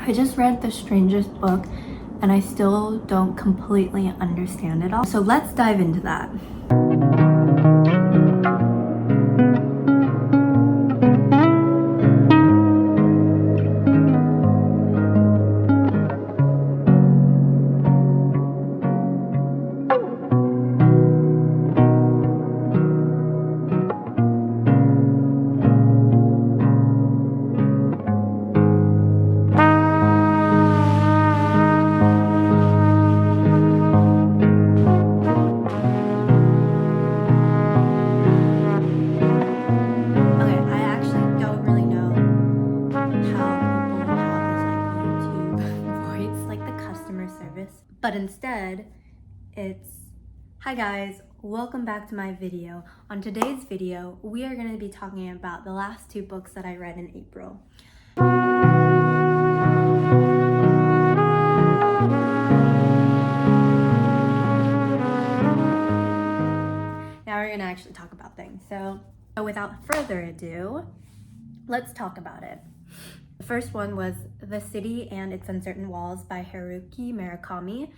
I just read the strangest book and I still don't completely understand it all. So let's dive into that. But instead, it's, hi guys, welcome back to my video. On today's video, we are going to be talking about the last two books that I read in April. Now we're going to actually talk about things. So without further ado, let's talk about it. The first one was The City and Its Uncertain Walls by Haruki Murakami.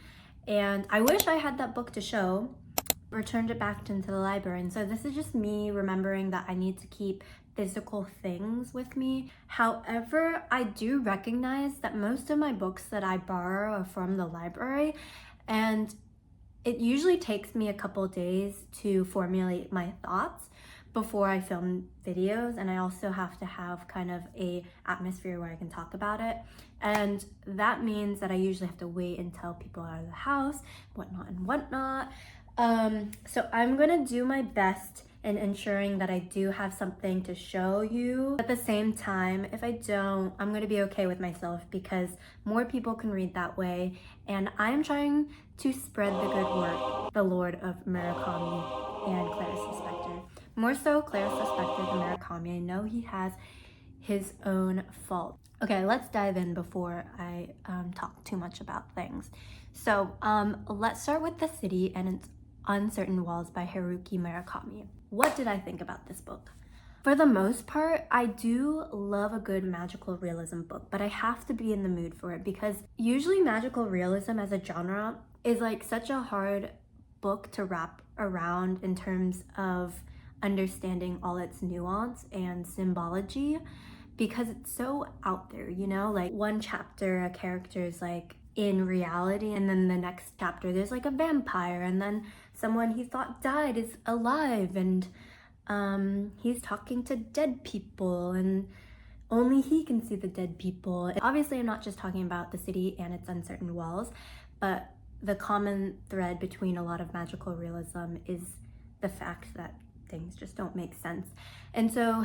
And I wish I had that book to show. Returned it back into the library. And so this is just me remembering that I need to keep physical things with me. However, I do recognize that most of my books that I borrow are from the library. And it usually takes me a couple days to formulate my thoughts before I film videos, and I also have to have kind of a atmosphere where I can talk about it, and that means that I usually have to wait until people are out of the house, whatnot. So I'm gonna do my best in ensuring that I do have something to show you. At the same time, if I don't, I'm gonna be okay with myself because more people can read that way, and I'm trying to spread the good work, The Lord of Murakami and Clarice Lispector. More so Clarice Lispector than Murakami. I know he has his own fault. Okay, let's dive in before I talk too much about things. So let's start with The City and Its Uncertain Walls by Haruki Murakami. What did I think about this book? For the most part, I do love a good magical realism book, but I have to be in the mood for it because usually magical realism as a genre is like such a hard book to wrap around in terms of understanding all its nuance and symbology because it's so out there, you know? Like one chapter, a character is like in reality, and then the next chapter there's like a vampire, and then someone he thought died is alive, and he's talking to dead people, and only he can see the dead people. Obviously, I'm not just talking about The City and Its Uncertain Walls, but the common thread between a lot of magical realism is the fact that things just don't make sense. And so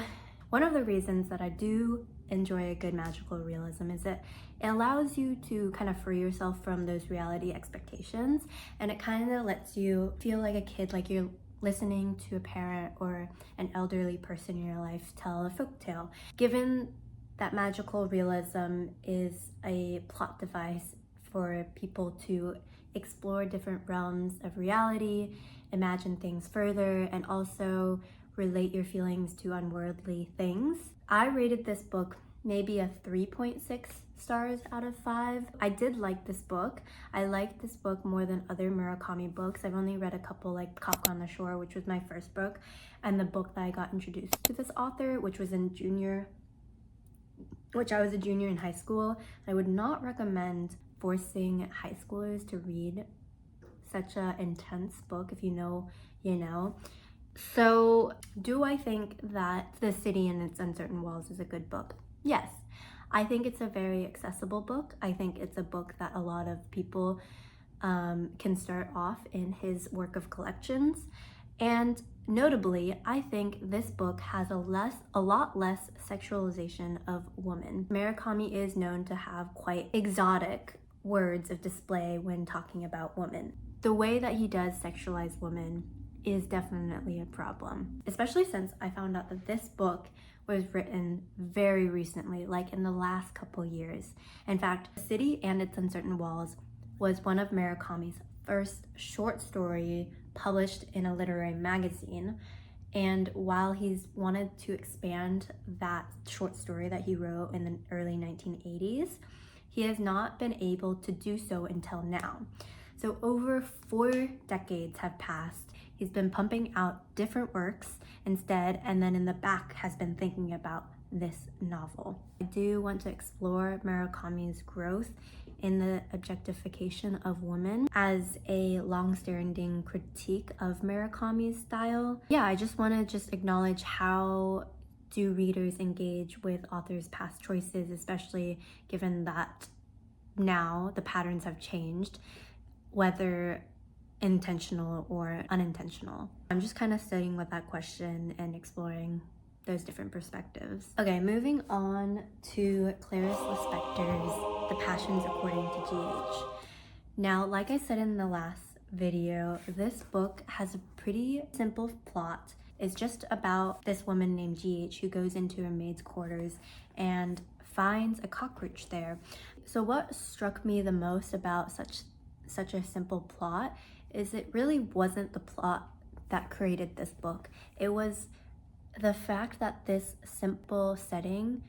one of the reasons that I do enjoy a good magical realism is that it allows you to kind of free yourself from those reality expectations, and it kind of lets you feel like a kid, like you're listening to a parent or an elderly person in your life tell a folktale. Given that magical realism is a plot device for people to explore different realms of reality, imagine things further, and also relate your feelings to unworldly things, I rated this book maybe a 3.6 stars out of 5. I did like this book. I liked this book more than other Murakami books. I've only read a couple, like Kafka on the Shore, which was my first book, and the book that I got introduced to this author, which I was a junior in high school. I would not recommend forcing high schoolers to read such an intense book. If you know, you know. So do I think that The City and Its Uncertain Walls is a good book? Yes. I think it's a very accessible book. I think it's a book that a lot of people can start off in his work of collections. And notably, I think this book has a lot less sexualization of women. Murakami is known to have quite exotic words of display when talking about women. The way that he does sexualize women is definitely a problem, especially since I found out that this book was written very recently, like in the last couple years. In fact, The City and Its Uncertain Walls was one of Murakami's first short story published in a literary magazine. And while he's wanted to expand that short story that he wrote in the early 1980s, he has not been able to do so until now. So over 4 decades have passed. He's been pumping out different works instead, and then in the back has been thinking about this novel. I do want to explore Murakami's growth in the objectification of women as a long-standing critique of Murakami's style. Yeah, I just want to acknowledge how do readers engage with authors' past choices, especially given that now the patterns have changed, whether intentional or unintentional. I'm just kind of studying with that question and exploring those different perspectives. Okay, moving on to Clarice Lispector's The Passions According to G.H. Now, like I said in the last video, this book has a pretty simple plot. It's just about this woman named G.H. who goes into her maid's quarters and finds a cockroach there. So what struck me the most about such a simple plot is it really wasn't the plot that created this book. It was the fact that this simple setting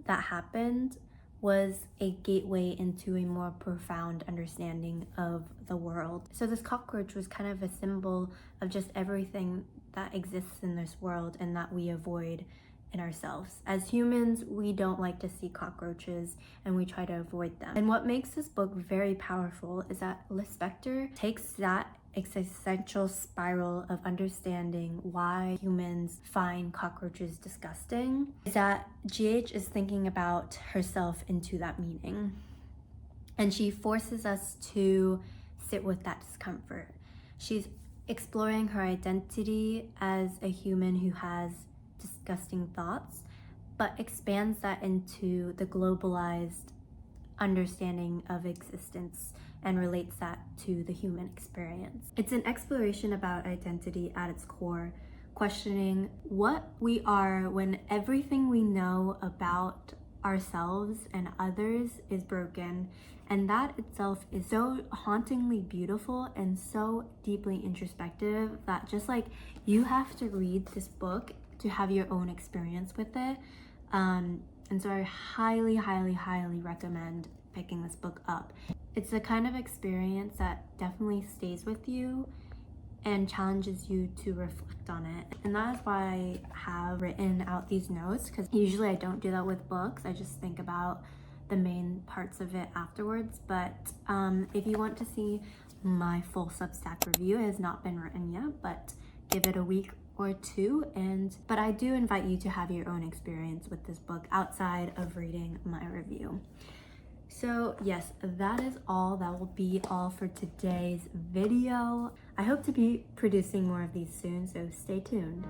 that happened was a gateway into a more profound understanding of the world. So this cockroach was kind of a symbol of just everything that exists in this world and that we avoid in ourselves. As humans, we don't like to see cockroaches and we try to avoid them. And what makes this book very powerful is that Lispector takes that existential spiral of understanding why humans find cockroaches disgusting, is that GH is thinking about herself into that meaning. And she forces us to sit with that discomfort. She's exploring her identity as a human who has disgusting thoughts, but expands that into the globalized understanding of existence and relates that to the human experience. It's an exploration about identity at its core, questioning what we are when everything we know about ourselves and others is broken, and that itself is so hauntingly beautiful and so deeply introspective that just like you have to read this book to have your own experience with it. And so I highly recommend picking this book up. It's the kind of experience that definitely stays with you and challenges you to reflect on it. And that is why I have written out these notes, because usually I don't do that with books. I just think about the main parts of it afterwards. But if you want to see my full Substack review, it has not been written yet, but give it a week or two. But I do invite you to have your own experience with this book outside of reading my review. So yes, that is all. That will be all for today's video. I hope to be producing more of these soon, so stay tuned.